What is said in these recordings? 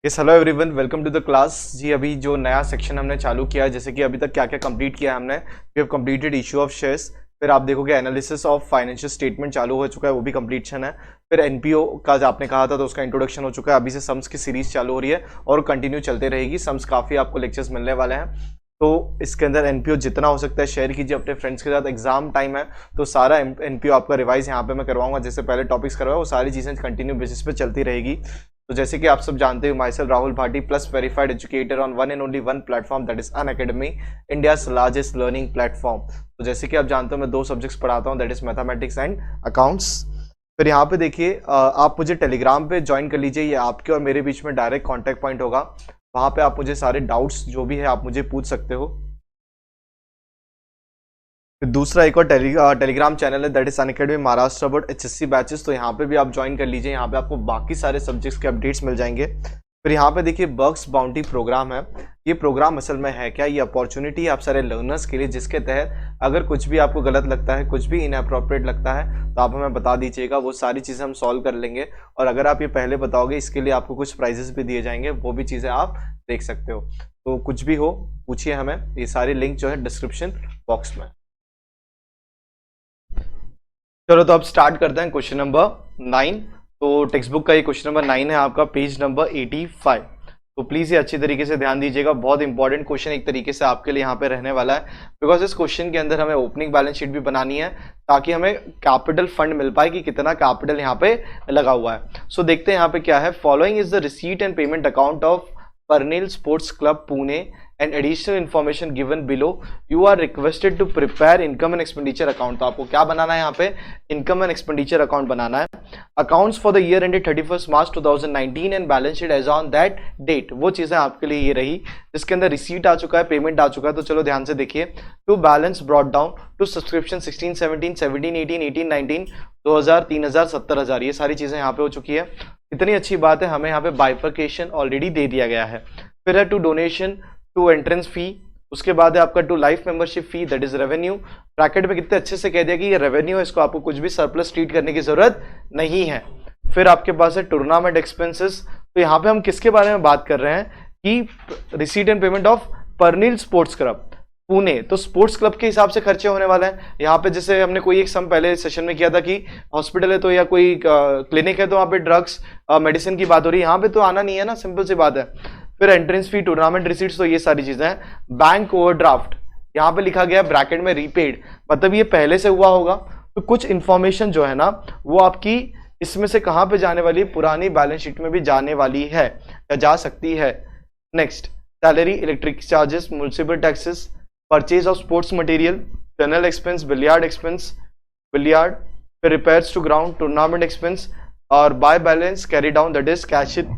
Yes hello everyone, welcome to the class. जी अभी जो नया सेक्शन हमने चालू किया है, जैसे कि अभी तक क्या क्या कंप्लीट किया है हमने। We have completed issue of shares, फिर आप देखोगे एनालिसिस ऑफ फाइनेंशियल स्टेटमेंट चालू हो चुका है, वो भी कंप्लीशन है। फिर एनपीओ का जो आपने कहा था तो उसका इंट्रोडक्शन हो चुका है। अभी से सम्स की सीरीज चालू हो रही है और कंटिन्यू चलते रहेगी। सम्स काफ़ी आपको लेक्चर्स मिलने वाले हैं, तो इसके अंदर एनपीओ जितना हो सकता है शेयर कीजिए अपने फ्रेंड्स के साथ। एग्जाम टाइम है तो सारा एनपीओ आपका रिवाइज यहाँ पे मैं करवाऊंगा। जैसे पहले टॉपिक्स करवाया वो सारी चीज़ें कंटिन्यू बेसिस पे चलती रहेगी। तो जैसे कि आप सब जानते हो, my self Rahul Bhati plus verified educator on one and only one platform, that is Unacademy, India's largest learning platform. तो जैसे कि आप जानते हो मैं दो सब्जेक्ट्स पढ़ाता हूँ, that is mathematics and accounts. फिर यहाँ पे देखिए आप मुझे टेलीग्राम पे ज्वाइन कर लीजिए, ये आपके और मेरे बीच में डायरेक्ट कॉन्टैक्ट पॉइंट होगा। वहाँ पे आप मुझे सारे डाउट्स जो भी है आप मुझे पूछ सकते हो। फिर दूसरा एक और टेलीग्राम चैनल है, that is Unacademy Maharashtra board HSC batches. तो यहाँ पे भी आप ज्वाइन कर लीजिए, यहाँ पे आपको बाकी सारे सब्जेक्ट्स के अपडेट्स मिल जाएंगे। फिर यहाँ पे देखिए बग्स बाउंटी प्रोग्राम है। ये प्रोग्राम असल में है क्या, ये अपॉर्चुनिटी आप सारे लर्नर्स के लिए, जिसके तहत अगर कुछ भी आपको गलत लगता है, कुछ भी इनअप्रोप्रिएट लगता है तो आप हमें बता दीजिएगा, वो सारी चीज़ें हम सॉल्व कर लेंगे। और अगर आप ये पहले बताओगे इसके लिए आपको कुछ प्राइजेस भी दिए जाएंगे, वो भी चीज़ें आप देख सकते हो। तो कुछ भी हो पूछिए हमें, ये सारी लिंक जो है डिस्क्रिप्शन बॉक्स में। चलो तो अब स्टार्ट करते हैं क्वेश्चन नंबर 9। तो टेक्स्ट बुक का ये क्वेश्चन नंबर 9 है आपका, पेज नंबर 85। तो प्लीज ये अच्छी तरीके से ध्यान दीजिएगा, बहुत इंपॉर्टेंट क्वेश्चन एक तरीके से आपके लिए यहाँ पे रहने वाला है। बिकॉज इस क्वेश्चन के अंदर हमें ओपनिंग बैलेंस शीट भी बनानी है ताकि हमें कैपिटल फंड मिल पाए कि कितना कैपिटल यहाँ पे लगा हुआ है। सो देखते हैं यहाँ पे क्या है। Following is the receipt and payment account of Purnell sports club Pune and additional information given below, you are requested to prepare income and expenditure account। तो आपको क्या बनाना है यहाँ पे, इनकम एंड एक्सपेंडिचर अकाउंट बनाना है। Accounts for the year ended 31 March 2019 and balance sheet as on that date. वो चीजें आपके लिए ये रही जिसके अंदर रिसीट आ चुका है, पेमेंट आ चुका है। तो चलो ध्यान से देखिए। To balance brought down to subscription 16 17 17 18 18 19 2000 3000 70000, ये सारी चीजें यहाँ पे हो चुकी है। इतनी अच्छी बात है, हमें यहाँ पे बाइफर्केशन ऑलरेडी दे दिया गया है। फिर है to donation, to entrance fee, उसके बाद है आपका to life membership fee, that is revenue. Bracket में कितने अच्छे से कह दिया कि ये रेवेन्यू है, इसको आपको कुछ भी सरप्लस ट्रीट करने की जरूरत नहीं है। फिर आपके पास है टूर्नामेंट एक्सपेंसेस। तो यहाँ पे हम किसके बारे में बात कर रहे हैं कि receipt and payment of Parnil sports club Pune. तो स्पोर्ट्स क्लब के हिसाब से खर्चे होने वाले हैं यहाँ पे। जैसे हमने कोई एक सम पहले सेशन में किया था कि हॉस्पिटल है तो या कोई क्लिनिक है तो वहाँ पे ड्रग्स मेडिसिन की बात हो रही है, यहाँ पे तो आना नहीं है ना, सिंपल सी बात है। फिर एंट्रेंस फी, टूर्नामेंट रिसीट्स, तो ये सारी चीजें हैं। बैंक ओवरड्राफ्ट यहाँ पे लिखा गया ब्रैकेट में रीपेड, मतलब ये पहले से हुआ होगा। तो कुछ इंफॉर्मेशन जो है ना वो आपकी इसमें से कहाँ पे जाने वाली है, पुरानी बैलेंस शीट में भी जाने वाली है या जा सकती है। Next, salary, electric charges, municipal taxes, purchase of sports material, general expense, billiard, फिर repairs to ground, tournament expense और by balance carry down, that is cash in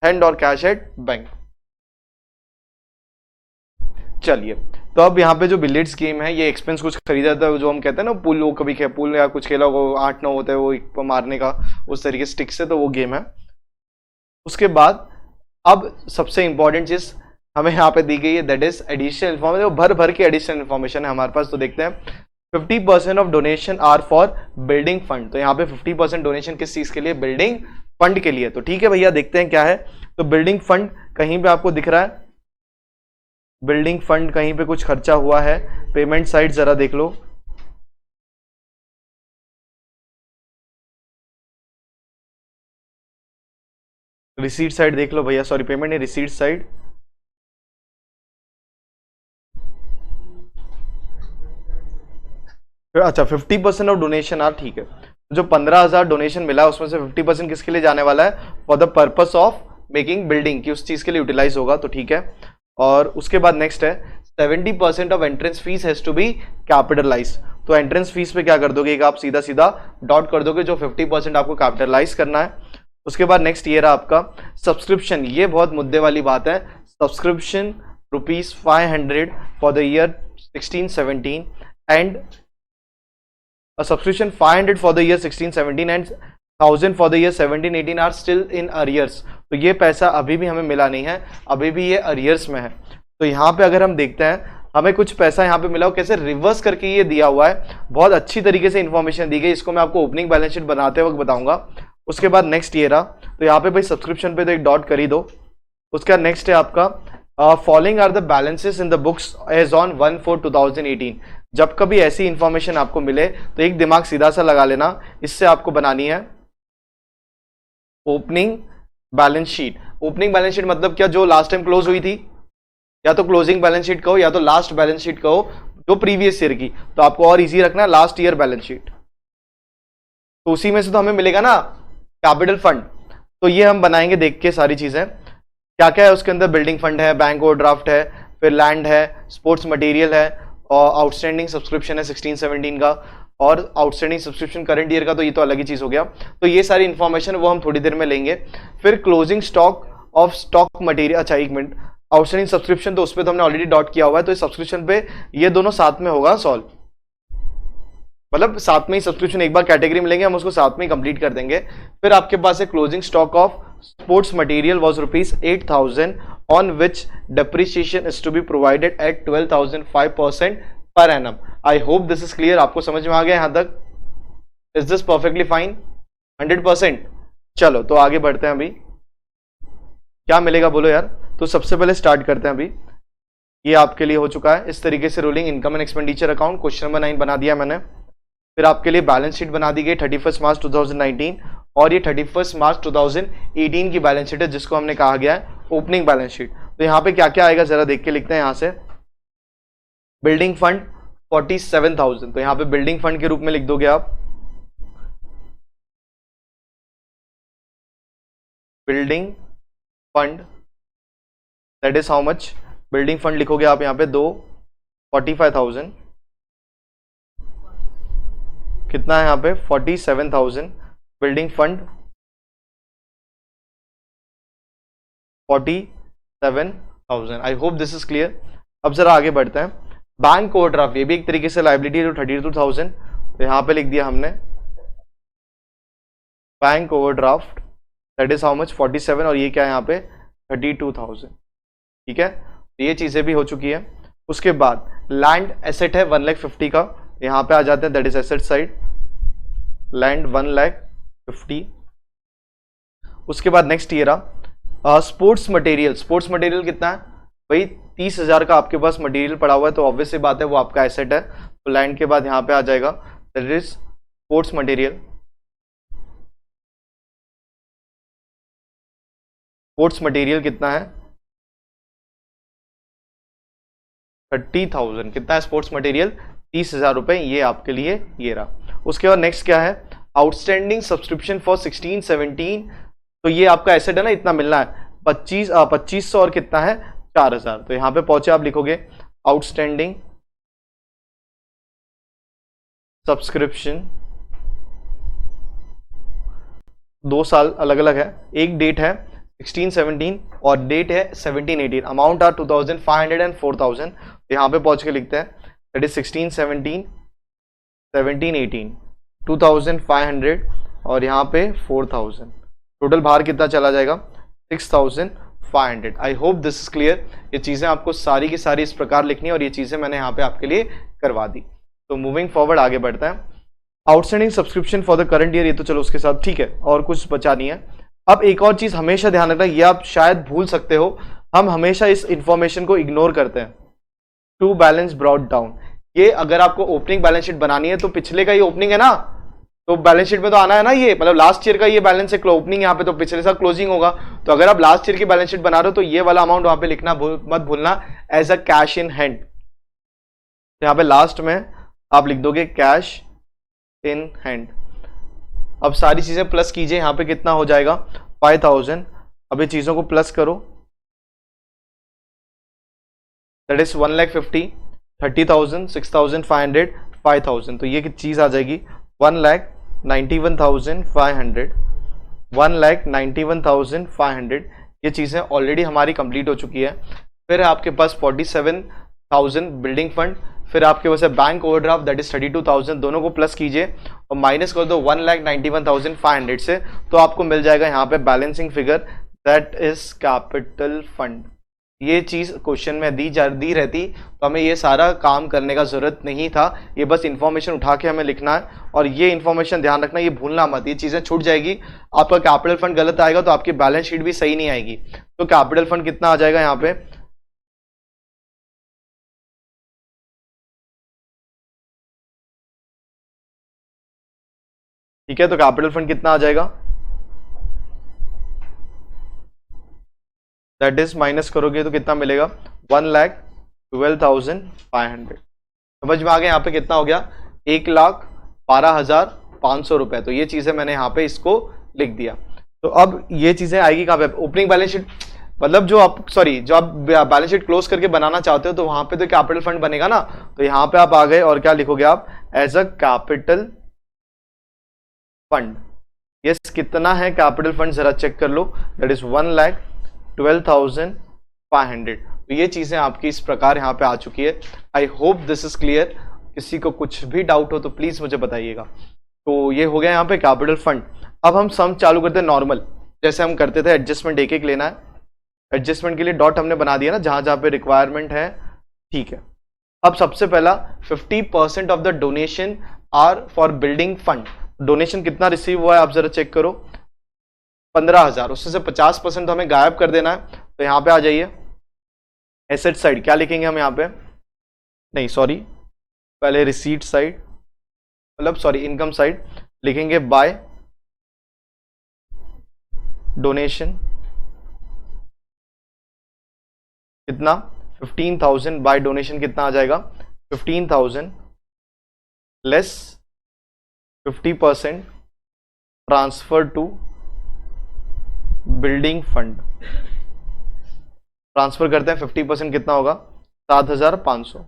hand और कैश एट बैंक। चलिए तो अब यहाँ पे जो बिलियर्ड्स गेम है, ये एक्सपेंस कुछ खरीदा था, जो हम कहते हैं ना पूल, वो कभी पूल या कुछ खेला वो 8-9 होता है वो एक मारने का, उस तरीके स्टिक से, तो वो गेम है। उसके बाद अब सबसे इंपॉर्टेंट चीज हमें यहाँ पे दी गई है, दैट इज एडिशनल इन्फॉर्मेशन। भर भर के एडिशनल इन्फॉर्मेशन है हमारे पास। तो देखते हैं 50% of donation are for building fund. तो यहाँ पे 50% डोनेशन किस चीज के लिए, बिल्डिंग फंड के लिए। तो ठीक है भैया, देखते हैं क्या है। तो बिल्डिंग फंड कहीं पे आपको दिख रहा है, बिल्डिंग फंड कहीं पे कुछ खर्चा हुआ है। पेमेंट साइड जरा देख लो, रिसीट साइड देख लो भैया, सॉरी पेमेंट नहीं, रिसीट साइड। अच्छा 50% ऑफ डोनेशन आर, ठीक है। जो 15,000 डोनेशन मिला उसमें से 50% किसके लिए जाने वाला है, for the purpose of making building, की उस चीज के लिए यूटिलाइज होगा। तो ठीक है। और उसके बाद नेक्स्ट है 70% of entrance fees has to be capitalize. तो एंट्रेंस फीस पे क्या कर दोगे, एक आप सीधा सीधा डॉट कर दोगे, जो 50% आपको कैपिटलाइज करना है। उसके बाद नेक्स्ट ये रहा आपका सब्सक्रिप्शन। ये बहुत मुद्दे वाली बात है। Subscription ₹500 for the year 16-17 and subscription 500 for the year 16-17 and 1000 for the year 17-18 are still in arrears। तो ये पैसा अभी भी हमें मिला नहीं है, अभी भी ये अरियर्स में है। तो यहाँ पे अगर हम देखते हैं हमें कुछ पैसा यहाँ पे मिला हो, कैसे रिवर्स करके ये दिया हुआ है, बहुत अच्छी तरीके से इन्फॉर्मेशन दी गई। इसको मैं आपको ओपनिंग बैलेंस शीट बनाते वक्त बताऊंगा। उसके बाद नेक्स्ट ये रहा। तो यहाँ पे भाई सब्सक्रिप्शन पे तो एक डॉट कर ही दो, उसका नेक्स्ट है आपका following are the balances in the books as on 1/4/2018। जब कभी ऐसी इंफॉर्मेशन आपको मिले तो एक दिमाग सीधा सा लगा लेना, इससे आपको बनानी है opening balance sheet. Opening balance sheet मतलब क्या, जो लास्ट टाइम क्लोज हुई थी, या तो क्लोजिंग बैलेंस शीट कहो या तो लास्ट बैलेंस शीट कहो जो प्रीवियस ईयर की। तो आपको और इजी रखना है लास्ट ईयर बैलेंस शीट, तो उसी में से तो हमें मिलेगा ना कैपिटल फंड। तो ये हम बनाएंगे देख के सारी चीजें क्या क्या है उसके अंदर। बिल्डिंग फंड है, बैंक ओवरड्राफ्ट है, फिर लैंड है, स्पोर्ट्स मटेरियल है, और आउटस्टैंडिंग सब्सक्रिप्शन है 16-17 का, और आउटस्टैंडिंग सब्सक्रिप्शन करंट ईयर का, तो ये तो अलग ही चीज हो गया। तो ये सारी इंफॉर्मेशन वो हम थोड़ी देर में लेंगे। फिर closing stock of stock material, अच्छा एक मिनट, आउटस्टैंडिंग सब्सक्रिप्शन तो उस पर तो हमने ऑलरेडी डॉट किया हुआ है, तो इस सब्सक्रिप्शन पे ये दोनों साथ में होगा सॉल्व, मतलब साथ में ही सब्सक्रिप्शन एक बार कैटेगरी में लेंगे हम, उसको साथ में ही कंप्लीट कर देंगे। फिर आपके पास है closing stock of sports material was ₹8,000 on which depreciation is to be provided at 12,005% per annum. I hope this is clear, आपको समझ में आ गया यहां तक? Is this perfectly fine? 100%। चलो तो आगे बढ़ते हैं। अभी क्या मिलेगा बोलो यार। तो सबसे पहले स्टार्ट करते हैं। अभी ये आपके लिए हो चुका है इस तरीके से, rolling income and expenditure account question number 9 बना दिया मैंने। फिर आपके लिए बैलेंस शीट बना दी गई 31 मार्च 2019, और ये 31 मार्च 2018 की बैलेंस शीट है जिसको हमने कहा गया है ओपनिंग बैलेंस शीट। तो यहाँ पे क्या क्या आएगा जरा देख के लिखते हैं यहाँ से। बिल्डिंग फंड 47,000, तो यहाँ पे बिल्डिंग फंड के रूप में लिख दोगे आप building fund, that is how much. Building fund लिखोगे आप यहाँ पे 45,000, कितना है यहाँ पे 47,000। Building fund 47,000। I hope this is clear. अब जरा आगे बढ़ते हैं। बैंक ओवरड्राफ्ट, ये भी एक तरीके से लाइबिलिटी है, 32,000, तो यहाँ पे लिख दिया हमने bank overdraft, that is how much 47, और ये क्या है यहाँ पे 32,000। ठीक है, तो ये चीजें भी हो चुकी है। उसके बाद लैंड एसेट है 1,50,000 का, यहाँ पे आ जाते हैं, that is asset side, land 1,50,000। उसके बाद next year sports material. Sports material कितना है भाई 30,000 का आपके पास मटेरियल पड़ा हुआ है, तो ऑब्वियस सी बात है वो आपका एसेट है। तो लैंड के बाद यहाँ पे आ जाएगा that is sports material. Sports material कितना है 30,000। कितना है स्पोर्ट्स मटेरियल 30,000 रुपए, ये आपके लिए ये रहा। उसके बाद नेक्स्ट क्या है आउटस्टैंडिंग सब्सक्रिप्शन फॉर 16-17, तो ये आपका एसेट है ना, इतना मिलना है 2500 और कितना है 4,000। तो यहां पे पहुंचे आप लिखोगे आउटस्टैंडिंग सब्सक्रिप्शन, 2 साल अलग अलग है, एक डेट है 16-17 और डेट है 17-18। Amount are 2,500 and 4,000। तो यहाँ पे पहुंच के लिखते हैं दैट इज 16-17, 17-18, 2,500 और यहाँ पे 4,000। टोटल बाहर कितना चला जाएगा 6,500। आई होप दिस इज क्लियर। ये चीजें आपको सारी की सारी इस प्रकार लिखनी है और ये चीजें मैंने यहाँ पे आपके लिए करवा दी। तो मूविंग फॉरवर्ड आगे बढ़ता है। Outstanding subscription for the current year, ये तो चलो उसके साथ ठीक है, और कुछ बचा नहीं है। अब एक और चीज हमेशा ध्यान रखना, ये आप शायद भूल सकते हो, हम हमेशा इस इंफॉर्मेशन को इग्नोर करते हैं। टू बैलेंस ब्रॉट डाउन, ये अगर आपको ओपनिंग बैलेंस शीट बनानी है तो पिछले का ही ओपनिंग है ना, तो बैलेंस शीट में तो आना है ना, ये मतलब लास्ट ईयर का ये बैलेंस है ओपनिंग, यहाँ पे तो पिछले साल क्लोजिंग होगा। तो अगर आप लास्ट ईयर की बैलेंस शीट बना रहे हो तो ये वाला अमाउंट वहां पे लिखना मत भूलना as a cash in hand. तो यहाँ पे लास्ट में आप लिख दोगे कैश इन हैंड। अब सारी चीजें प्लस कीजिए, यहाँ पे कितना हो जाएगा 5,000। अब ये चीजों को प्लस करो, दैट इज 1,50,000, 30,000, 6,500, 5,000। तो ये चीज आ जाएगी 1,91,500, 1,91,500। ये चीजें ऑलरेडी हमारी कंप्लीट हो चुकी है। फिर आपके पास 47,000 बिल्डिंग फंड, फिर आपके पास है बैंक ओवरड्राफ्ट दैट इज 32,000। दोनों को प्लस कीजिए और माइनस कर दो 1,91,500 से, तो आपको मिल जाएगा यहाँ पे balancing figure that is capital fund. ये चीज क्वेश्चन में दी रहती तो हमें ये सारा काम करने का जरूरत नहीं था। ये बस इंफॉर्मेशन उठा के हमें लिखना है, और ये इंफॉर्मेशन ध्यान रखना, ये भूलना मत, ये चीजें छूट जाएगी। आपका कैपिटल फंड गलत आएगा तो आपकी बैलेंस शीट भी सही नहीं आएगी। तो कैपिटल फंड कितना आ जाएगा यहाँ पे, ठीक है, तो कैपिटल फंड कितना आ जाएगा, दैट इज माइनस करोगे तो कितना मिलेगा, 1,12,500। समझ में आ गया यहाँ पे कितना हो गया, 1,12,500 रुपए। तो ये चीजें मैंने यहाँ पे इसको लिख दिया। तो अब ये चीजें आएगी कहाँ पे, ओपनिंग बैलेंस शीट, मतलब जो आप बैलेंस शीट क्लोज करके बनाना चाहते हो तो वहां पे तो कैपिटल फंड बनेगा ना। तो यहाँ पे आप आ गए और क्या लिखोगे आप, as a capital fund. Yes, कितना है कैपिटल फंड जरा चेक कर लो, दैट इज 1,12,500। तो ये चीजें आपकी इस प्रकार यहाँ पे आ चुकी है। आई होप दिस इज क्लियर। किसी को कुछ भी डाउट हो तो प्लीज मुझे बताइएगा। तो ये हो गया यहाँ पे कैपिटल फंड। अब हम सम चालू करते हैं नॉर्मल, जैसे हम करते थे, एडजस्टमेंट एक एक लेना है। एडजस्टमेंट के लिए डॉट हमने बना दिया ना जहां जहां पे रिक्वायरमेंट है, ठीक है। अब सबसे पहला 50% of the donation are for building fund. Donation कितना रिसीव हुआ है आप जरा चेक करो, 15,000। उससे से 50% तो हमें गायब कर देना है। तो यहां पे आ जाइए, एसेट साइड क्या लिखेंगे हम यहाँ पे, नहीं सॉरी, पहले रिसीट साइड, मतलब सॉरी इनकम साइड लिखेंगे, बाय डोनेशन कितना, 15,000 बाय डोनेशन कितना आ जाएगा, 15,000 less 50% transfer to building fund. Transfer करते हैं, 50% कितना होगा, 7,500।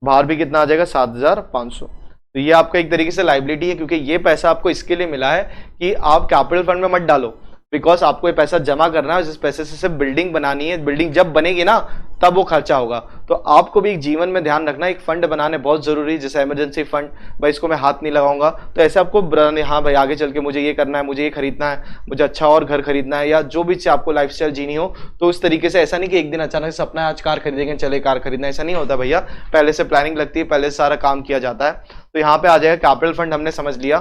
बाहर भी कितना आ जाएगा, 7,500। तो ये आपका एक तरीके से लाइबिलिटी है, क्योंकि ये पैसा आपको इसके लिए मिला है कि आप कैपिटल फंड में मत डालो, बिकॉज आपको ये पैसा जमा करना है, जिस पैसे से सिर्फ बिल्डिंग बनानी है। बिल्डिंग जब बनेगी ना तब वो खर्चा होगा। तो आपको भी एक जीवन में ध्यान रखना, एक फंड बनाने बहुत जरूरी है, जैसे इमरजेंसी फंड, भाई इसको मैं हाथ नहीं लगाऊंगा। तो ऐसे आपको हाँ भाई आगे चल के मुझे ये करना है, मुझे ये खरीदना है, मुझे अच्छा और घर खरीदना है, या जो भी आपको लाइफस्टाइल जीनी हो, तो इस तरीके से ऐसा नहीं कि एक दिन अचानक से सपना आज कार खरीदेंगे चले कार खरीदना, ऐसा नहीं होता भैया। पहले से प्लानिंग लगती है, पहले से सारा काम किया जाता है। तो यहाँ पे आ जाएगा कैपिटल फंड, हमने समझ लिया।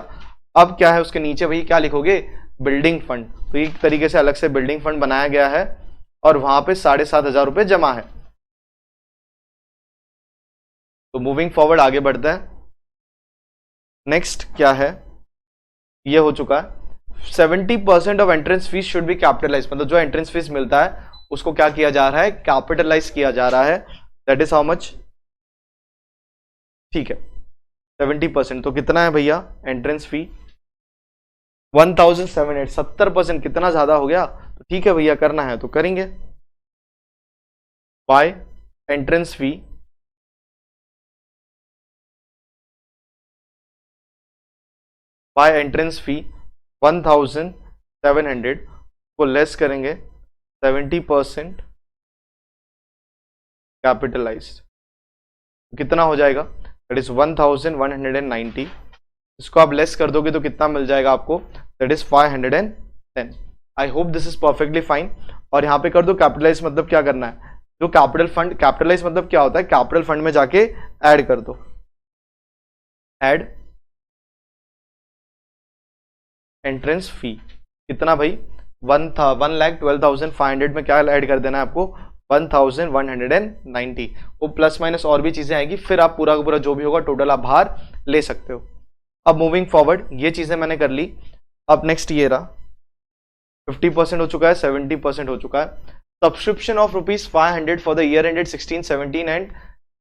अब क्या है उसके नीचे भाई, क्या लिखोगे, बिल्डिंग फंड। तो एक तरीके से अलग से बिल्डिंग फंड बनाया गया है और वहां पे 7,500 रुपए जमा है। तो मूविंग फॉरवर्ड आगे बढ़ता है। नेक्स्ट क्या है, ये हो चुका है, 70% of entrance fees should be capitalise. मतलब जो एंट्रेंस फीस मिलता है उसको क्या किया जा रहा है, कैपिटलाइज किया जा रहा है। दैट इज हाउ मच, ठीक है, 70%। तो कितना है भैया एंट्रेंस फी, 1,700। 70% कितना ज्यादा हो गया, तो ठीक है भैया करना है तो करेंगे। Bye entrance fee, bye entrance fee 1,700 को लेस करेंगे 70% कैपिटलाइज्ड। कितना हो जाएगा, दैट इज 1,190। इसको आप लेस कर दोगे तो कितना मिल जाएगा आपको, that is 510। I hope this is perfectly fine. और यहाँ पे कर दो कैपिटलाइज, मतलब क्या करना है, जो कैपिटल फंड, कैपिटलाइज मतलब क्या होता है, कैपिटल फंड में जाके ऐड कर दो, ऐड एंट्रेंस फी। कितना भाई, 1,12,500 में क्या ऐड कर देना है आपको, 1,190। वो प्लस माइनस और भी चीजें आएगी, फिर आप पूरा का पूरा जो भी होगा टोटल आप बाहर ले सकते हो। अब मूविंग फॉरवर्ड, ये चीजें मैंने कर ली। अब नेक्स्ट ये रहा, 50% हो चुका है, 70% हो चुका है। Subscription of ₹500 for the year ended 16-17 and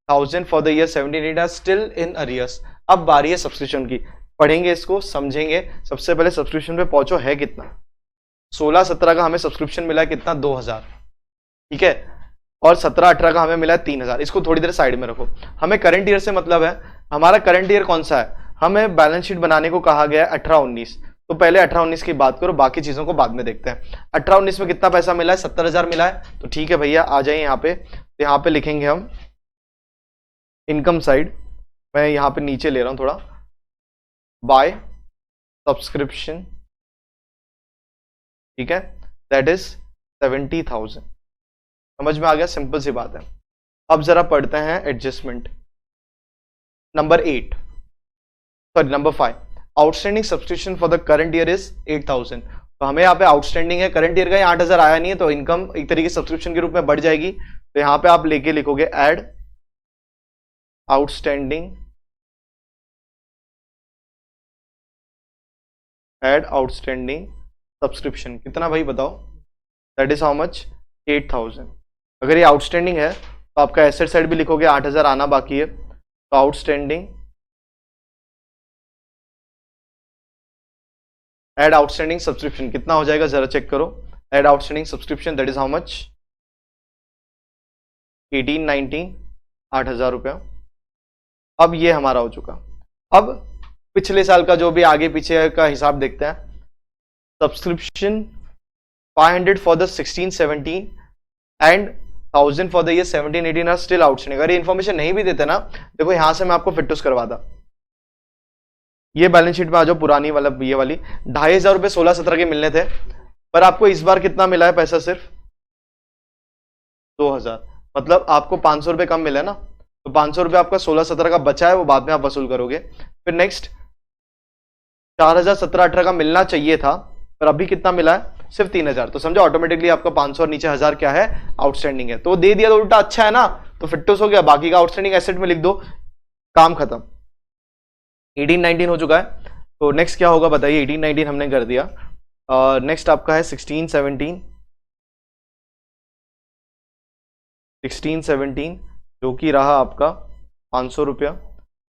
1,000 for the year 17-18 are still in arrears. अब बारी है सब्सक्रिप्शन की, पढ़ेंगे इसको, समझेंगे। सबसे पहले सब्सक्रिप्शन पे पहुंचो, है कितना, 16-17 का हमें सब्सक्रिप्शन मिला है कितना, 2,000, ठीक है। और 17-18 का हमें मिला है 3,000। इसको थोड़ी देर साइड में रखो, हमें करंट ईयर से मतलब है। हमारा करंट ईयर कौन सा है, हमें बैलेंस शीट बनाने को कहा गया है 18-19। तो पहले 18-19 की बात करो, बाकी चीजों को बाद में देखते हैं। 18-19 में कितना पैसा मिला है, 70,000 मिला है। तो ठीक है भैया आ जाइए यहाँ पे। तो यहाँ पे लिखेंगे हम इनकम साइड, मैं यहाँ पे नीचे ले रहा हूं थोड़ा, बाय सब्सक्रिप्शन, ठीक है, दैट इज 70,000। समझ में आ गया, सिंपल सी बात है। अब जरा पढ़ते हैं adjustment number 8, sorry number 5। Outstanding subscription for the current year is 8000। तो हमें यहाँ पे आउटस्टैंडिंग है, करंट ईयर का 8000 आया नहीं है, तो इनकम एक तरीके से सब्सक्रिप्शन के रूप में बढ़ जाएगी। तो यहाँ पे आप लेके लिखोगे add outstanding, add outstanding subscription कितना भाई बताओ, दैट इज हाउ मच 8000। अगर ये आउटस्टैंडिंग है तो आपका एसेट साइड भी लिखोगे 8000 आना बाकी है, तो आउटस्टैंडिंग एड आउटस्टैंडिंग सब्सक्रिप्शन कितना हो जाएगा जरा चेक करो। Add outstanding subscription that is how much 1819, 8000 रुपया। अब ये हमारा हो चुका। अब पिछले साल का जो भी आगे पीछे का हिसाब देखते हैं। Subscription 500 for the 16-17 and 1000 for the year 17-18 are still outstanding. अगर इंफॉर्मेशन नहीं भी देते ना, देखो यहां से मैं आपको फिटनेस करवाता। ये बैलेंस शीट में आ जाओ, पुरानी वाला ये वाली 2500 रुपए 16-17 के मिलने थे, पर आपको इस बार कितना मिला है पैसा, सिर्फ 2000। मतलब आपको 500 रुपए कम मिला है ना, तो 500 रुपए आपका 16-17 का बचा है, वो बाद में आप वसूल करोगे। फिर नेक्स्ट 4000 17-18 का मिलना चाहिए था, पर अभी कितना मिला है, सिर्फ 3000। तो समझो ऑटोमेटिकली आपका 500 और नीचे 1000 क्या है, आउटस्टैंडिंग है। तो दे दिया तो उल्टा अच्छा है ना, तो फिटनेस हो गया, बाकी का आउटस्टैंडिंग एसेट में लिख दो, काम खत्म। 18-19 हो चुका है। तो नेक्स्ट क्या होगा बताइए, 18-19 हमने कर दिया। नेक्स्ट आपका है 16-17, 16-17 जो कि रहा आपका 500 रुपया,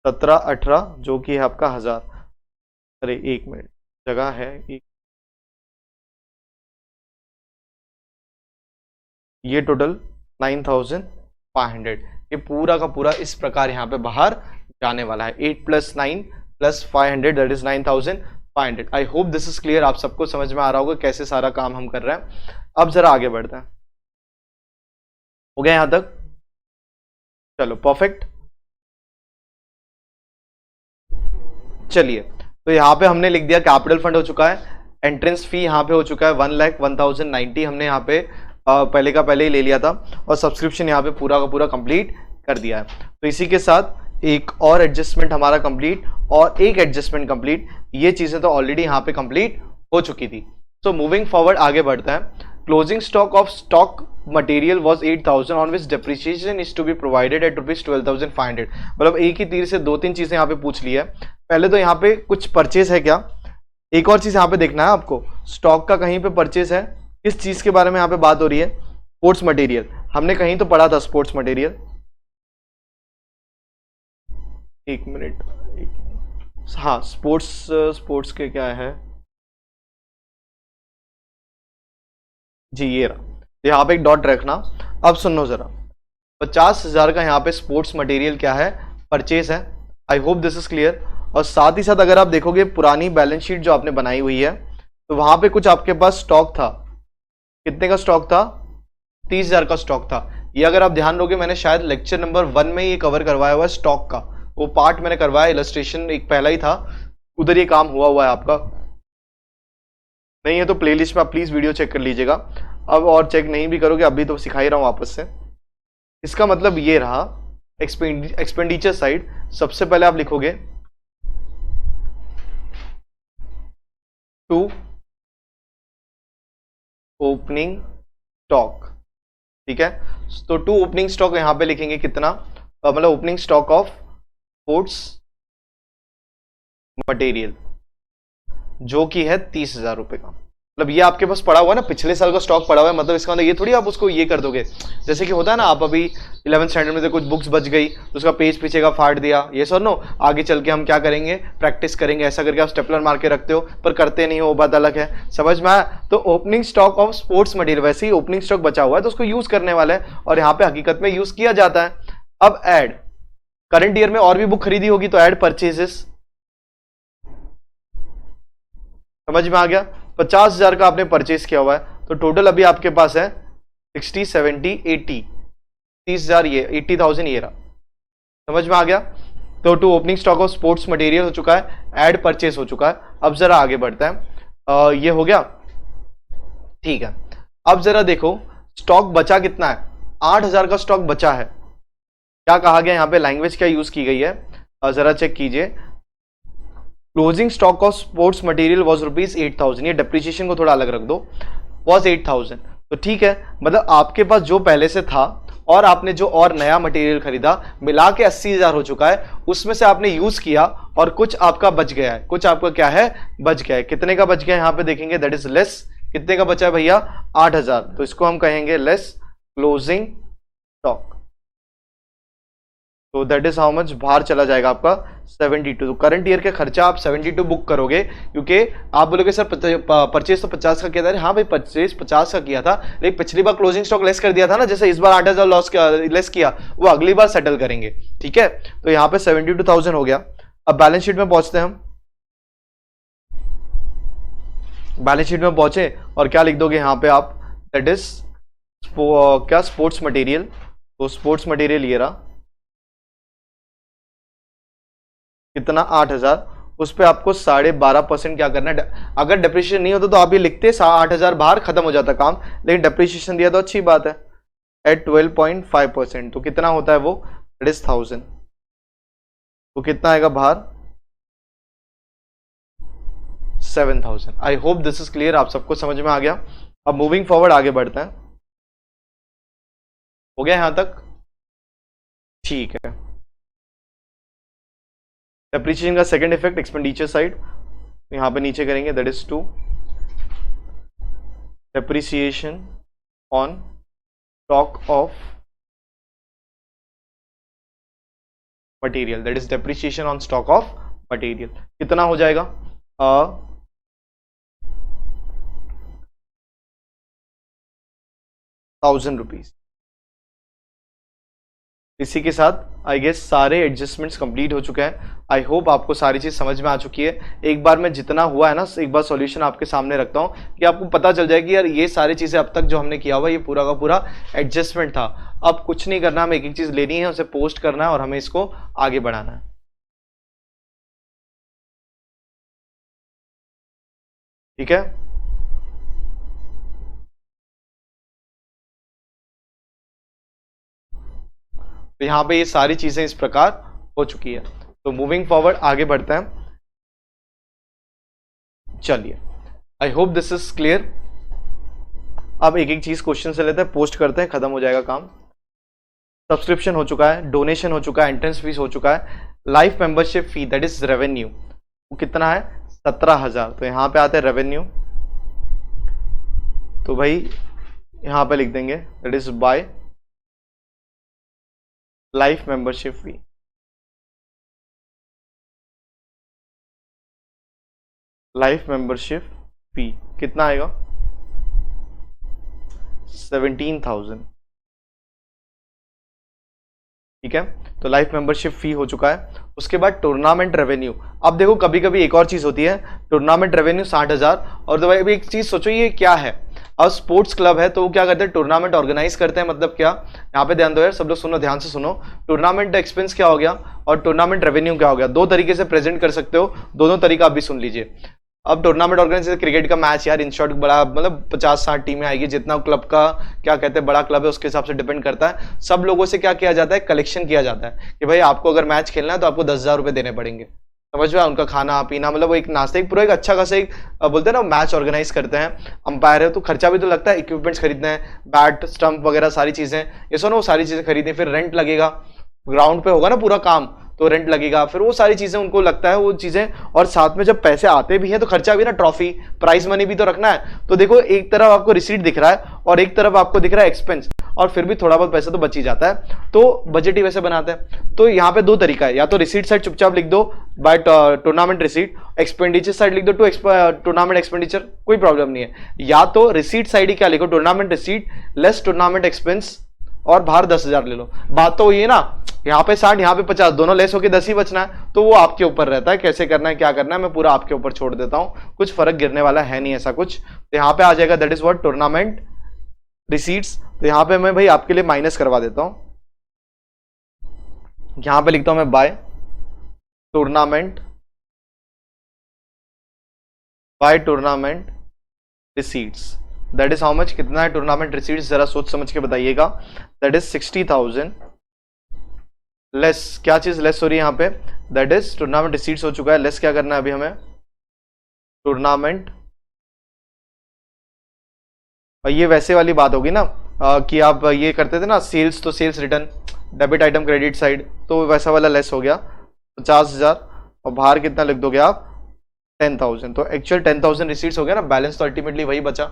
17-18 जो कि है आपका 1000। अरे एक मिनट, जगह है एक, ये टोटल 9500। ये पूरा का पूरा इस प्रकार यहाँ पे बाहर जाने वाला है। 8 + 9 + 500 that is 9500। I hope this is clear, आप सबको समझ में आ रहा होगा कैसे सारा काम हम कर रहे हैं। अब जरा आगे बढ़ते हैं, हो गया यहां तक, चलो परफेक्ट। चलिए, तो यहाँ पे हमने लिख दिया कैपिटल फंड हो चुका है, एंट्रेंस फी यहाँ पे हो चुका है 1,01,090 हमने यहाँ पे पहले का पहले ही ले लिया था, और सब्सक्रिप्शन यहाँ पे पूरा का पूरा कंप्लीट कर दिया है। तो इसी के साथ एक और एडजस्टमेंट हमारा कंप्लीट और एक एडजस्टमेंट कंप्लीट, ये चीजें तो ऑलरेडी यहाँ पे कंप्लीट हो चुकी थी। सो मूविंग फॉरवर्ड आगे बढ़ते हैं। Closing stock of stock material was 8000 on which depreciation is to be provided at ₹12,500। मतलब एक ही तीर से दो तीन चीजें यहाँ पे पूछ ली है। पहले तो यहाँ पे कुछ परचेज है क्या, एक और चीज यहाँ पे देखना है आपको, स्टॉक का कहीं पे परचेज है, किस चीज के बारे में यहाँ पे बात हो रही है, स्पोर्ट्स मटेरियल। हमने कहीं तो पढ़ा था स्पोर्ट्स मटेरियल, एक मिनट, हाँ स्पोर्ट्स के क्या है जी, ये रहा, यहाँ पे एक डॉट रखना। अब सुनो जरा, 50,000 का यहाँ पे स्पोर्ट्स मटेरियल क्या है, परचेज है। आई होप दिस इज क्लियर। और साथ ही साथ अगर आप देखोगे पुरानी बैलेंस शीट जो आपने बनाई हुई है, तो वहां पे कुछ आपके पास स्टॉक था, कितने का स्टॉक था, 30,000 का स्टॉक था। ये अगर आप ध्यान दोगे, मैंने शायद लेक्चर नंबर 1 में ये कवर करवाया हुआ है स्टॉक का, वो पार्ट मैंने करवाया, इलस्ट्रेशन एक पहला ही था, उधर ये काम हुआ है आपका। नहीं है तो प्लेलिस्ट में आप प्लीज वीडियो चेक कर लीजिएगा। अब और चेक नहीं भी करोगे, अभी तो सिखा ही रहा हूं वापस से। इसका मतलब ये रहा एक्सपेंडिचर साइड, सबसे पहले आप लिखोगे टू ओपनिंग स्टॉक, ठीक है। तो टू ओपनिंग स्टॉक यहां पे लिखेंगे कितना, मतलब opening stock of sports material जो कि है 30,000 रुपए का। मतलब ये आपके पास पड़ा हुआ है ना, पिछले साल का स्टॉक पड़ा हुआ है, मतलब इसका मतलब ये थोड़ी आप उसको ये कर दोगे, जैसे कि होता है ना, आप अभी 11th स्टैंडर्ड में से कुछ बुक्स बच गई तो उसका पेज पीछे का फाड़ दिया, ये सर नो, आगे चल के हम क्या करेंगे, प्रैक्टिस करेंगे, ऐसा करके आप स्टेपलर मार के रखते हो पर करते नहीं हो, वो बात अलग है, समझ में आया। तो opening stock of sports material, वैसे ही ओपनिंग स्टॉक बचा हुआ है तो उसको यूज करने वाला है, और यहाँ पे हकीकत में यूज किया जाता है। अब एड, करंट ईयर में और भी बुक खरीदी होगी तो एड परचेजेस, समझ में आ गया। 50,000 का आपने परचेज किया हुआ है, तो टोटल अभी आपके पास है 60, 70, 80, 30,000, ये 80,000 ये रहा, समझ में आ गया। तो to opening stock of sports material हो चुका है, एड परचेज हो चुका है। अब जरा आगे बढ़ता है, ये हो गया, ठीक है। अब जरा देखो स्टॉक बचा कितना है, 8,000 का स्टॉक बचा है। क्या कहा गया यहाँ पे, लैंग्वेज क्या यूज की गई है, जरा चेक कीजिए। Closing stock of sports material was ₹8,000, ये डेप्रिसिएशन को थोड़ा अलग रख दो, वॉज 8,000। तो ठीक है, मतलब आपके पास जो पहले से था और आपने जो और नया मटेरियल खरीदा मिला के 80,000 हो चुका है, उसमें से आपने यूज किया और कुछ आपका बच गया है, कुछ आपका क्या है, बच गया है। कितने का बच गया है यहाँ पे देखेंगे, दैट इज लेस, कितने का बचा है भैया, 8,000, तो इसको हम कहेंगे लेस क्लोजिंग स्टॉक। तो दैट इज हाउ मच, बाहर चला जाएगा आपका 72। तो करंट ईयर के खर्चा आप 72 बुक करोगे, क्योंकि आप बोलोगे सर परचेज तो 50 का किया था। हाँ भाई, परचेज 50 का किया था, लेकिन पिछली बार क्लोजिंग स्टॉक लेस कर दिया था ना, जैसे इस बार 8,000 लॉस लेस किया, वो अगली बार सेटल करेंगे। ठीक है, तो यहाँ पे 72,000 हो गया। अब बैलेंस शीट में पहुंचते हैं हम। बैलेंस शीट में पहुंचे और क्या लिख दोगे यहाँ पे आप, दैट इज क्या, स्पोर्ट्स मटेरियल। तो स्पोर्ट्स मटेरियल ये रहा, कितना, 8,000। उस पर आपको 12.5% क्या करना है। अगर डेप्रिसिएशन नहीं होता तो आप ये लिखते 8,000 बाहर, खत्म हो जाता काम, लेकिन डेप्रिसिएशन दिया तो अच्छी बात है, एट 12.5%। तो कितना होता है वो, इट इज 1,000। तो कितना आएगा बाहर, 7,000। आई होप दिस इज क्लियर, आप सबको समझ में आ गया। अब मूविंग फॉरवर्ड आगे बढ़ते हैं। हो गया यहां तक, ठीक है। डेप्रिसिएशन का सेकंड इफेक्ट एक्सपेंडिचर साइड, यहां पे नीचे करेंगे, that is 2 depreciation on stock of material, that is depreciation on stock of material. कितना हो जाएगा, 1,000 रुपीज। इसी के साथ आई गेस सारे एडजस्टमेंट्स कंप्लीट हो चुके हैं। आई होप आपको सारी चीज समझ में आ चुकी है। एक बार मैं जितना हुआ है ना, एक बार सॉल्यूशन आपके सामने रखता हूं कि आपको पता चल जाए कि यार ये सारी चीजें अब तक जो हमने किया हुआ ये पूरा का पूरा एडजस्टमेंट था। अब कुछ नहीं करना, हमें एक एक चीज लेनी है, उसे पोस्ट करना है और हमें इसको आगे बढ़ाना है। ठीक है, तो यहां पे ये सारी चीजें इस प्रकार हो चुकी है। तो मूविंग फॉरवर्ड आगे बढ़ते हैं। चलिए, आई होप दिस इज क्लियर। अब एक एक चीज क्वेश्चन से लेते हैं, पोस्ट करते हैं, खत्म हो जाएगा काम। सब्सक्रिप्शन हो चुका है, डोनेशन हो चुका है, एंट्रेंस फीस हो चुका है, life membership fee that is revenue, वो कितना है, 17,000। तो यहां पे आते हैं रेवेन्यू, तो भाई यहां पे लिख देंगे that is by life membership fee. Life membership फी कितना आएगा, 17,000। ठीक है, तो लाइफ मेंबरशिप फी हो चुका है। उसके बाद टूर्नामेंट रेवेन्यू। अब देखो कभी कभी एक और चीज होती है, टूर्नामेंट रेवेन्यू 60,000। और तो भाई अभी एक चीज सोचो, ये क्या है, अब स्पोर्ट्स क्लब है तो वो क्या करते हैं, टूर्नामेंट ऑर्गेनाइज करते हैं। मतलब क्या, यहाँ पे ध्यान दो यार, सब लोग सुनो, ध्यान से सुनो। टूर्नामेंट एक्सपेंस क्या हो गया और टूर्नामेंट रेवेन्यू क्या हो गया, दो तरीके से प्रेजेंट कर सकते हो, दोनों तरीका आप भी सुन लीजिए। अब टूर्नामेंट ऑर्गेनाइजेशन, क्रिकेट का मैच यार, इन शॉर्ट बड़ा, मतलब 50-60 टीमें आएगी, जितना क्लब का क्या कहते हैं बड़ा क्लब है उसके हिसाब से डिपेंड करता है। सब लोगों से क्या किया जाता है, कलेक्शन किया जाता है कि भाई आपको अगर मैच खेलना है तो आपको 10,000 रुपए देने पड़ेंगे, समझ में, उनका खाना पीना, मतलब वो एक नाश्ते, एक पूरा एक अच्छा खासा एक बोलते हैं ना मैच ऑर्गेनाइज करते हैं। अंपायर है तो खर्चा भी तो लगता है, इक्विपमेंट्स खरीदने हैं, बैट स्टंप वगैरह सारी चीजें, ये सुनो वो सारी चीजें खरीदनी, फिर रेंट लगेगा, ग्राउंड पे होगा ना पूरा काम तो रेंट लगेगा, फिर वो सारी चीजें उनको लगता है वो चीजें। और साथ में जब पैसे आते भी हैं तो खर्चा भी ना, ट्रॉफी प्राइज मनी भी तो रखना है। तो देखो एक तरफ आपको रिसीट दिख रहा है और एक तरफ आपको दिख रहा है एक्सपेंस, और फिर भी थोड़ा बहुत पैसा तो बच ही जाता है, तो बजट ही वैसे बनाते हैं। तो यहाँ पे दो तरीका है, या तो रिसीट साइड चुपचाप लिख दो by tournament receipt, expenditure side लिख दो टू टूर्नामेंट एक्सपेंडिचर, कोई प्रॉब्लम नहीं है। या तो रिसीट साइड ही क्या लिखो, tournament receipt less tournament expense, और बाहर 10,000 ले लो। बात तो ये है ना, यहाँ पे 60 यहाँ पे 50, दोनों लेस होके 10 ही बचना है, तो वो आपके ऊपर रहता है कैसे करना है क्या करना है, मैं पूरा आपके ऊपर छोड़ देता हूँ, कुछ फर्क गिरने वाला है नहीं ऐसा कुछ। तो यहाँ पे आ जाएगा that is what, tournament receipts. तो यहाँ पे मैं भाई आपके लिए माइनस करवा देता हूँ, यहाँ पे लिखता हूं मैं by tournament receipts that is how much, कितना है टूर्नामेंट रिसीट्स, जरा सोच समझ के बताइएगा। दैट इज 60,000 लेस, क्या चीज लेस हो रही है यहाँ पे, दैट इज टूर्नामेंट रिसीट्स हो चुका है, लेस क्या करना है अभी हमें, टूर्नामेंट। और ये वैसे वाली बात होगी ना कि आप ये करते थे ना सेल्स, तो sales return, debit item credit side, तो वैसा वाला लेस हो गया 50,000, और बाहर कितना लिख दोगे आप 10,000, तो एक्चुअल 10,000 रिसीट्स हो गया ना, बैलेंस तो अल्टीमेटली वही बचा।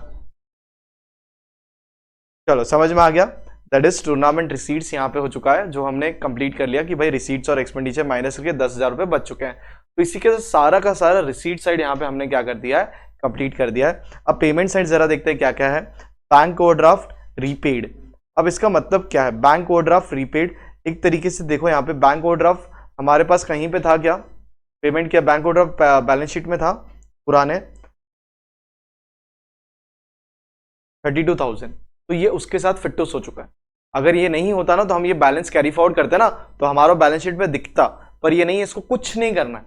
चलो समझ में आ गया, दैट इज टूर्नामेंट रिसीट्स यहाँ पे हो चुका है, जो हमने कंप्लीट कर लिया कि भाई रिसीट्स और एक्सपेंडिचर माइनस करके 10,000 रुपए बच चुके हैं। तो इसी के साथ सारा का सारा रिसीट साइड यहाँ पे हमने क्या कर दिया है, कंप्लीट कर दिया है। अब पेमेंट साइड जरा देखते हैं क्या क्या है। बैंक ओवरड्राफ्ट रीपेड, अब इसका मतलब क्या है, बैंक ओवरड्राफ्ट रीपेड, एक तरीके से देखो यहाँ पे बैंक ओवरड्राफ्ट हमारे पास कहीं पे था क्या, पेमेंट किया बैंक ओवरड्राफ्ट बैलेंस शीट में था पुराने 32,000, तो ये उसके साथ फिटूस हो चुका है। अगर ये नहीं होता ना तो हम ये बैलेंस कैरी फॉरवर्ड करते ना, तो हमारा बैलेंस शीट में दिखता, पर ये नहीं है, इसको कुछ नहीं करना है।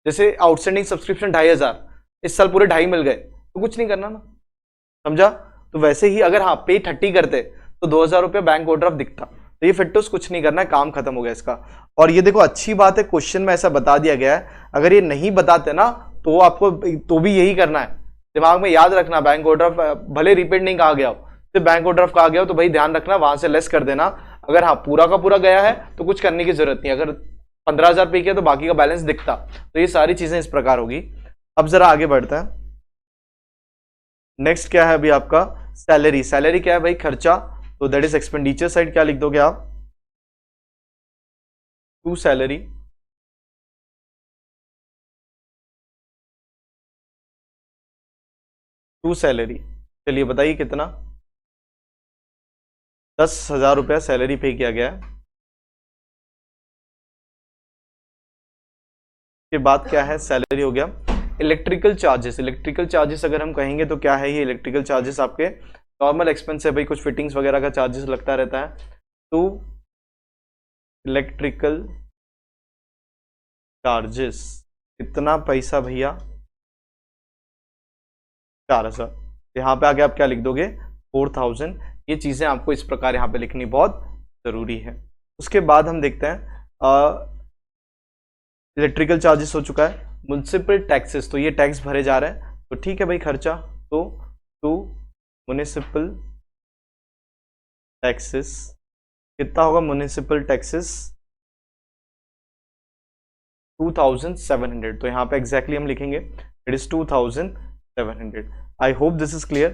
जैसे आउटस्टैंडिंग सब्सक्रिप्शन 2,500, इस साल पूरे 2.5 मिल गए, तो कुछ नहीं करना ना, समझा। तो वैसे ही अगर हाँ पे 30 करते तो 2,000 रुपये बैंक ओवरड्राफ्ट दिखता, तो ये फिटूस कुछ नहीं करना है, काम खत्म हो गया इसका। और ये देखो अच्छी बात है, क्वेश्चन में ऐसा बता दिया गया है, अगर ये नहीं बताते ना तो आपको तो भी यही करना है, दिमाग में याद रखना, बैंक ओवरड्राफ्ट भले रिपेड नहीं कहा गया हो, तो बैंक ओवरड्राफ्ट कहा गया हो, तो भाई ध्यान रखना वहां से लेस कर देना। अगर हाँ पूरा का पूरा गया है तो कुछ करने की जरूरत नहीं, अगर 15,000 पे किया तो बाकी का बैलेंस दिखता, तो ये सारी चीजें इस प्रकार होगी। अब जरा आगे बढ़ते हैं, नेक्स्ट क्या है अभी आपका सैलरी, सैलरी क्या है भाई, खर्चा, तो दैट इज एक्सपेंडिचर साइड, क्या लिख दोगे आप, टू सैलरी, टू सैलरी, चलिए बताइए कितना, 10,000 रुपया सैलरी पे किया गया है। के बाद क्या है, सैलरी हो गया। इलेक्ट्रिकल चार्जेस, इलेक्ट्रिकल चार्जेस अगर हम कहेंगे तो क्या है, ये इलेक्ट्रिकल चार्जेस आपके नॉर्मल एक्सपेंस है भाई, कुछ फिटिंग्स वगैरह का चार्जेस लगता रहता है, तो इलेक्ट्रिकल चार्जेस कितना पैसा भैया, 4,000, यहाँ पे आके आप क्या लिख दोगे 4,000। ये चीजें आपको इस प्रकार यहाँ पे लिखनी बहुत जरूरी है। उसके बाद हम देखते हैं इलेक्ट्रिकल चार्जेस हो चुका है, म्युनिसिपल टैक्सेस, तो ये टैक्स भरे जा रहे हैं, तो ठीक है भाई खर्चा, तो टू म्युनिसिपल टैक्सेस, कितना होगा म्युनिसिपल टैक्सेस 2,700, तो यहाँ पे एग्जैक्टली हम लिखेंगे it is 2,700। I hope this is clear.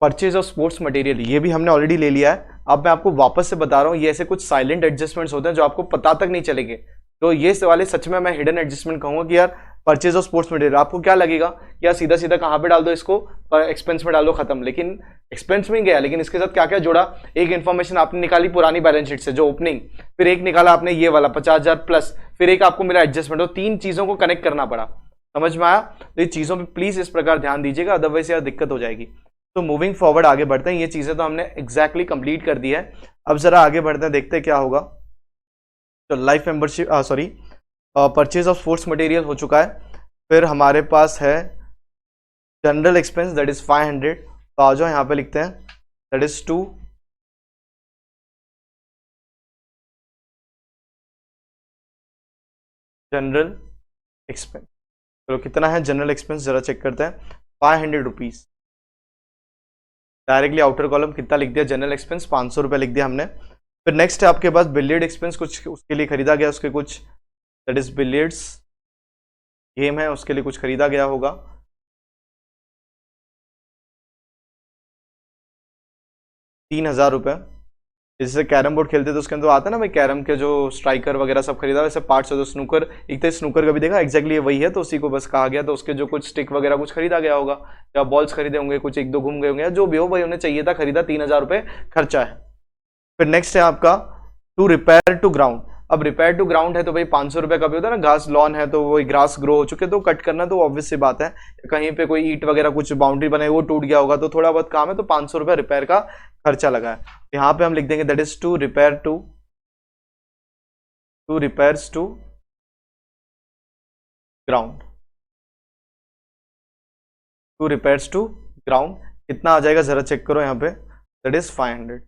Purchase of sports material, ये भी हमने ऑलरेडी ले लिया है, अब मैं आपको वापस से बता रहा हूँ, ये ऐसे कुछ साइलेंट एडजस्टमेंट्स होते हैं जो आपको पता तक नहीं चलेंगे, तो ये वाले सच में मैं हिडन एडजस्टमेंट कहूंगा कि यार परचेज ऑफ स्पोर्ट्स मटेरियल, आपको क्या लगेगा कि यार सीधा सीधा कहाँ पे डाल दो इसको, एक्सपेंस में डालो खत्म, लेकिन एक्सपेंस में गया, लेकिन इसके साथ क्या क्या जुड़ा, एक इन्फॉर्मेशन आपने निकाली पुरानी बैलेंस शीट से जो ओपनिंग, फिर एक निकाला आपने ये वाला 50,000 प्लस, फिर एक आपको मिला एडजस्टमेंट, तो 3 चीजों को कनेक्ट करना पड़ा, समझ में आया। तो ये चीजों पर प्लीज इस प्रकार ध्यान दीजिएगा, अदरवाइज यार दिक्कत हो जाएगी। तो मूविंग फॉरवर्ड आगे बढ़ते हैं, ये चीजें तो हमने एग्जैक्टली कंप्लीट कर दी है। अब जरा आगे बढ़ते हैं, देखते हैं क्या होगा। तो life membership sorry purchase of sports material हो चुका है, फिर हमारे पास है जनरल एक्सपेंस दैट इज 500, तो आ जाओ यहाँ पे लिखते हैं that is to general expense. चलो कितना है जनरल एक्सपेंस जरा चेक करते हैं, 500 रुपीज, डायरेक्टली आउटर कॉलम कितना लिख दिया, जनरल एक्सपेंस 500 रुपये लिख दिया हमने। फिर नेक्स्ट है आपके पास बिलियर्ड एक्सपेंस, कुछ उसके लिए खरीदा गया, उसके कुछ दैट इज बिलियर्ड्स गेम है, उसके लिए कुछ खरीदा गया होगा, 3,000 रुपये। जैसे कैरम बोर्ड खेलते तो उसके अंदर आता है ना भाई, कैरम के जो स्ट्राइकर वगैरह सब खरीदा, वैसे पार्ट्स है, तो स्नूकर, एक तो स्नूकर का भी देखा एग्जैक्टली वही है, तो उसी को बस कहा गया, तो उसके जो कुछ स्टिक वगैरह कुछ खरीदा गया होगा, या बॉल्स खरीदे होंगे, कुछ एक दो घूम गए होंगे, जो भी हो भाई उन्हें चाहिए था, खरीदा, 3,000 रुपये खर्चा है। फिर नेक्स्ट है आपका टू रिपेयर टू ग्राउंड, अब रिपेयर टू ग्राउंड है तो भाई 500 रुपये का भी होता है ना, घास लॉन है तो वो ग्रास ग्रो हो चुके तो कट करना, तो ऑब्वियस सी बात है, कहीं पे कोई ईट वगैरह कुछ बाउंड्री बनाई वो टूट गया होगा, तो थोड़ा बहुत काम है, तो 500 रुपये रिपेयर का खर्चा लगा है। यहाँ पे हम लिख देंगे that is to repair to repairs to ground, to repairs to ground, कितना आ जाएगा जरा चेक करो यहाँ पे, दैट इज 500।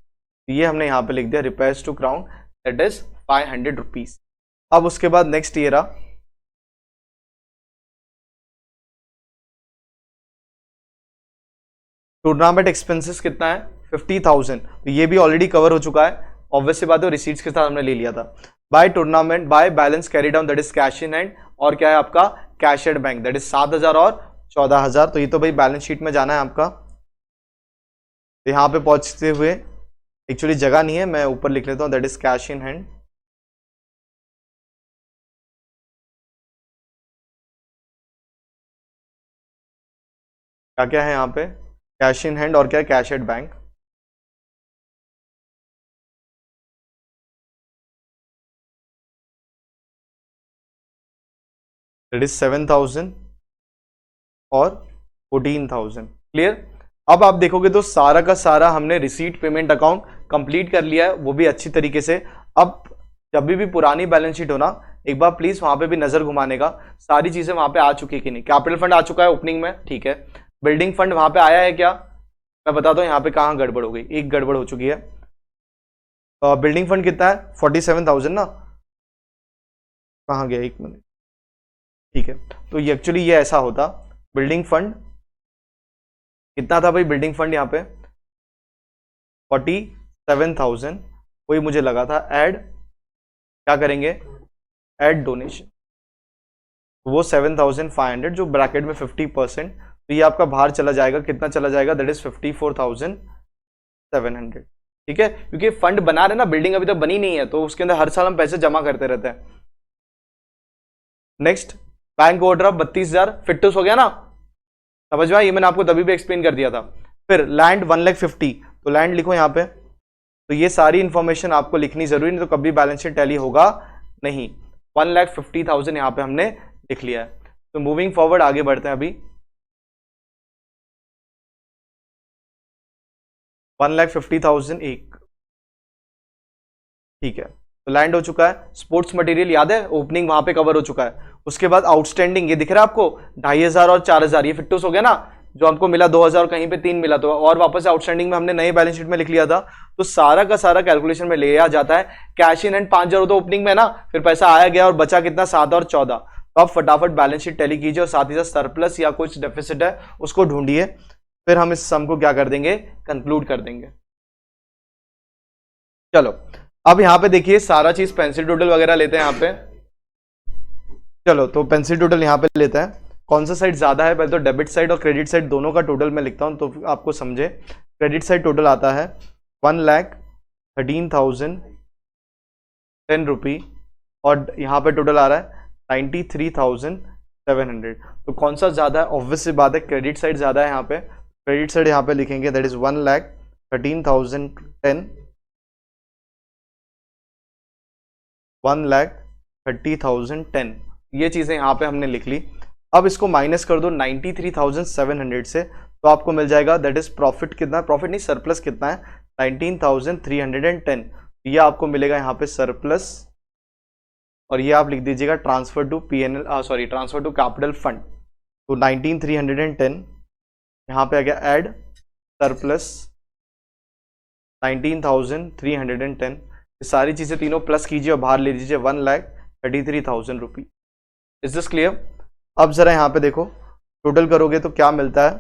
ये हमने यहाँ पे लिख दिया repairs to ground, that is 500 rupees. अब उसके बाद नेक्स्ट ये रहा टूर्नामेंट एक्सपेंसेस कितना है 50,000, तो ये भी ऑलरेडी कवर हो चुका है, ऑब्वियस सी बात है, रिसीट्स के साथ हमने ले लिया था। By tournament by balance carry down that is cash in hand, और क्या है आपका cash at bank, that is 7,000 और 14,000। तो ये तो भाई बैलेंस शीट में जाना है आपका। तो यहाँ पे पहुंचते हुए एक्चुअली जगह नहीं है, मैं ऊपर लिख लेता हूँ, that is cash in hand. क्या क्या है यहाँ पे, कैश इन हैंड और क्या है cash at bank. That is 7,000 और 14,000। क्लियर। अब आप देखोगे तो सारा का सारा हमने रिसीट पेमेंट अकाउंट कंप्लीट कर लिया है, वो भी अच्छी तरीके से। अब जब भी पुरानी बैलेंस शीट हो ना, एक बार प्लीज वहां पे भी नजर घुमाने का, सारी चीजें वहां पे आ चुकी है कि नहीं। कैपिटल फंड आ चुका है ओपनिंग में, ठीक है। बिल्डिंग फंड वहां पे आया है क्या, मैं बताता हूँ यहाँ पे कहाँ गड़बड़ हो गई, एक गड़बड़ हो चुकी है। बिल्डिंग फंड कितना है 47,000 ना, कहाँ गया, एक मिनट, ठीक है। तो ये एक्चुअली ये ऐसा होता, बिल्डिंग फंड कितना था भाई, बिल्डिंग फंड यहाँ पे 47,000, वही मुझे लगा था। ऐड क्या करेंगे, ऐड डोनेशन, वो 7,500 जो ब्रैकेट में 50%, तो ये आपका बाहर चला जाएगा, कितना चला जाएगा, दैट इज 54,700, ठीक है। क्योंकि फंड बना रहे ना, बिल्डिंग अभी तक बनी नहीं है, तो उसके अंदर हर साल हम पैसे जमा करते रहते हैं। नेक्स्ट बैंक ओवरड्राफ्ट 32,000, फिटनेस हो गया ना, समझ में, ये मैंने आपको तभी भी एक्सप्लेन कर दिया था। फिर लैंड 1,50,000, तो लैंड लिखो यहाँ पे। तो ये सारी इंफॉर्मेशन आपको लिखनी जरूरी, नहीं तो कभी बैलेंस शीट टैली होगा नहीं। 1,50,000 यहाँ पे हमने लिख लिया है। तो मूविंग फॉरवर्ड आगे बढ़ते हैं, अभी 1,50,000 एक, ठीक है, तो लैंड हो चुका है। स्पोर्ट्स मटेरियल याद है, ओपनिंग वहां पे कवर हो चुका है। उसके बाद आउटस्टैंडिंग ये दिख रहा है आपको 2,500 और 4,000, ये फिट्टूस हो गया ना, जो हमको मिला 2,000 कहीं पे 3 मिला, तो और वापस आउटस्टैंडिंग में हमने नई बैलेंस शीट में लिख लिया था। तो सारा का सारा कैलकुलेशन में ले आ जाता है। कैश इन एंड 5,000 तो ओपनिंग में ना, फिर पैसा आया गया और बचा कितना 7 और 14। तो आप फटाफट बैलेंस शीट टैली कीजिए और साथ ही साथ सरप्लस या कुछ डेफिसिट है उसको ढूंढिए, फिर हम इस सम को क्या कर देंगे, कंक्लूड कर देंगे। चलो अब यहां पे देखिए सारा चीज पेंसिल टोटल वगैरह लेते हैं यहाँ पे। चलो तो पेंसिल टोटल यहाँ पे लेते हैं, कौन सा साइड ज्यादा है, पहले तो डेबिट साइड और क्रेडिट साइड दोनों का टोटल मैं लिखता हूं तो आपको समझे। क्रेडिट साइड टोटल आता है 1,13,010 रुपी, और यहाँ पे टोटल आ रहा है 93,700। तो कौन सा ज्यादा है, ऑब्वियस सी बात है क्रेडिट साइड ज्यादा है। यहाँ पे क्रेडिट साइड यहाँ पे लिखेंगे, दैट इज 1,13,010, 1,30,010, ये चीजें यहाँ पे हमने लिख ली। अब इसको माइनस कर दो 93,700 से, तो आपको मिल जाएगा दैट इज प्रॉफिट कितना, प्रॉफिट नहीं सरप्लस कितना है 19,310। ये आपको मिलेगा यहाँ पे सरप्लस, और ये आप लिख दीजिएगा transfer to PNL, sorry transfer to capital fund. तो 19,310 यहाँ पे आ गया ऐड सरप्लस 19,310, सारी चीजें तीनों प्लस कीजिए और बाहर ले दीजिए 1,33,000 रुपी। Is this clear. अब जरा यहां पे देखो टोटल करोगे तो क्या मिलता है,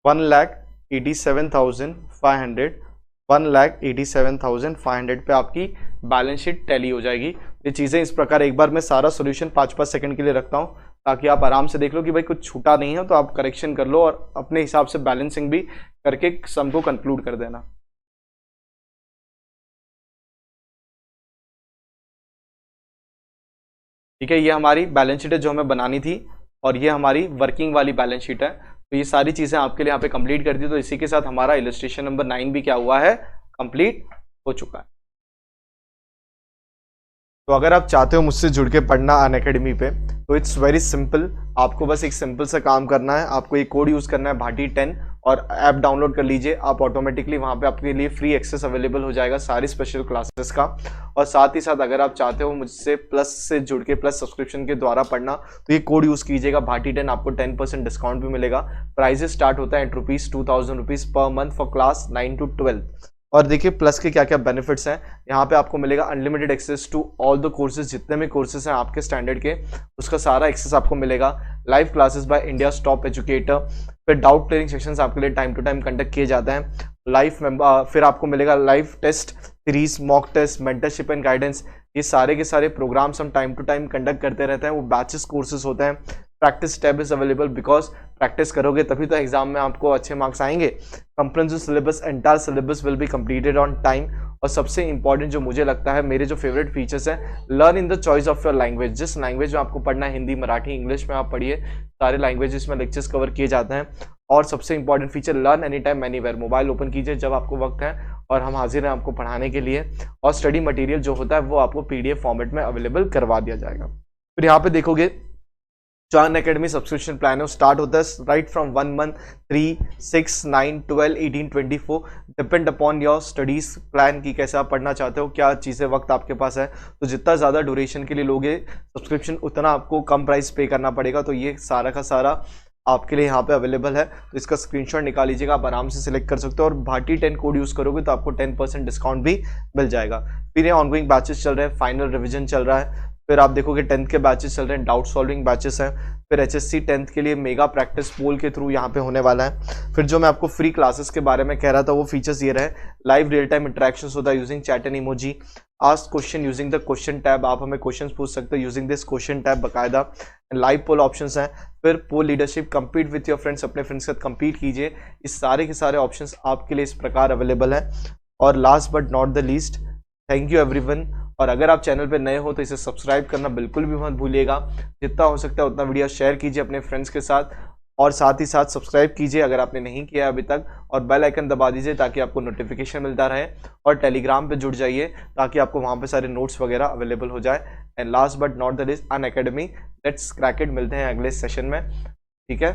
1,87,500, 1,87,500 पे आपकी बैलेंस शीट टैली हो जाएगी। ये चीजें इस प्रकार, एक बार मैं सारा सॉल्यूशन 5-5 सेकंड के लिए रखता हूं ताकि आप आराम से देख लो कि भाई कुछ छूटा नहीं है, तो आप करेक्शन कर लो और अपने हिसाब से बैलेंसिंग भी करके सम को कंक्लूड कर देना। ठीक है, ये हमारी बैलेंस शीट है जो हमें बनानी थी, और ये हमारी वर्किंग वाली बैलेंस शीट है। तो ये सारी चीजें आपके लिए यहाँ पे कंप्लीट कर दी। तो इसी के साथ हमारा इलस्ट्रेशन नंबर 9 भी क्या हुआ है, कंप्लीट हो चुका है। तो अगर आप चाहते हो मुझसे जुड़ के पढ़ना अनअकैडमी पे, तो इट्स वेरी सिंपल, आपको बस एक सिंपल सा काम करना है। आपको एक कोड यूज करना है भाटी 10, और ऐप डाउनलोड कर लीजिए। आप ऑटोमेटिकली वहाँ पे आपके लिए फ्री एक्सेस अवेलेबल हो जाएगा सारी स्पेशल क्लासेस का। और साथ ही साथ अगर आप चाहते हो मुझसे प्लस से जुड़ के प्लस सब्सक्रिप्शन के द्वारा पढ़ना तो ये कोड यूज़ कीजिएगा भाटी10, आपको 10% डिस्काउंट भी मिलेगा। प्राइजेस स्टार्ट होता है ₹2000 per month for class 9 to 12। और देखिए प्लस के क्या क्या बेनिफिट्स हैं। यहाँ पे आपको मिलेगा unlimited access to all the courses, जितने भी कोर्सेज हैं आपके स्टैंडर्ड के उसका सारा एक्सेस आपको मिलेगा। Live classes by India top educator, फिर डाउट क्लियरिंग सेशंस आपके लिए टाइम टू टाइम कंडक्ट किए जाते हैं। फिर आपको मिलेगा live test series, mock test, mentorship and guidance. ये सारे के सारे प्रोग्राम्स हम टाइम टू टाइम कंडक्ट करते रहते हैं। वो बैचेस कोर्सेज होते हैं। Practice tab is available because practice करोगे तभी तो एग्जाम में आपको अच्छे मार्क्स आएंगे। Comprehensive syllabus, entire syllabus will be completed on time. और सबसे इंपॉर्टेंट जो मुझे लगता है, मेरे जो फेवरेट फीचर्स हैं, learn in the choice of your language. जिस लैंग्वेज में आपको पढ़ना है, हिंदी, मराठी, इंग्लिश में आप पढ़िए, सारे लैंग्वेजेस में लेक्चर्स कवर किए जाते हैं। और सबसे important feature, learn any time anywhere. Mobile open कीजिए जब आपको वक्त है और हम हाजिर हैं आपको पढ़ाने के लिए। और स्टडी मटेरियल जो होता है वो आपको PDF फॉर्मेट में अवेलेबल करवा दिया जाएगा। फिर यहाँ पे देखोगे जो अनअकैडमी सब्सक्रिप्शन प्लान है वो स्टार्ट होता है right from 1 month, 3, 6, 9, 12, 18, 24। Depend upon your studies plan की कैसे आप पढ़ना चाहते हो, क्या चीज़ें वक्त आपके पास है। तो जितना ज़्यादा ड्यूरेशन के लिए लोगे सब्सक्रिप्शन उतना आपको कम प्राइस पे करना पड़ेगा। तो ये सारा का सारा आपके लिए यहाँ पे अवेलेबल है। तो इसका स्क्रीनशॉट निकाल लीजिएगा, आप आराम से सिलेक्ट कर सकते हो। और भाटी10 कोड यूज़ करोगे तो आपको 10% डिस्काउंट भी मिल जाएगा। फिर ये ऑनगोइंग बैचेस चल रहे हैं, फाइनल रिविजन चल रहा है। फिर आप देखोगे 10th के बैचेस चल रहे हैं, डाउट सॉल्विंग बैचेस हैं। फिर HSC 10th के लिए मेगा प्रैक्टिस पोल के थ्रू यहाँ पे होने वाला है। फिर जो मैं आपको फ्री क्लासेस के बारे में कह रहा था वो फीचर्स ये रहे, लाइव रियल टाइम इंटरेक्शंस होता है using chat and emoji, ask question using the question tab, आप हमें क्वेश्चंस पूछ सकते हो यूजिंग दिस क्वेश्चन टैब बाकायदा। लाइव पोल ऑप्शंस हैं। फिर poll leadership, compete with your friends, अपने फ्रेंड्स के साथ compete कीजिए। इस सारे के सारे ऑप्शंस आपके लिए इस प्रकार अवेलेबल है। और last but not the least, thank you everyone. और अगर आप चैनल पे नए हो तो इसे सब्सक्राइब करना बिल्कुल भी मत भूलिएगा। जितना हो सकता है उतना वीडियो शेयर कीजिए अपने फ्रेंड्स के साथ, और साथ ही साथ सब्सक्राइब कीजिए अगर आपने नहीं किया अभी तक, और बेल आइकन दबा दीजिए ताकि आपको नोटिफिकेशन मिलता रहे। और टेलीग्राम पे जुड़ जाइए ताकि आपको वहाँ पे सारे नोट्स वगैरह अवेलेबल हो जाए। And last but not the least, Unacademy, let's crack it. मिलते हैं अगले सेशन में, ठीक है।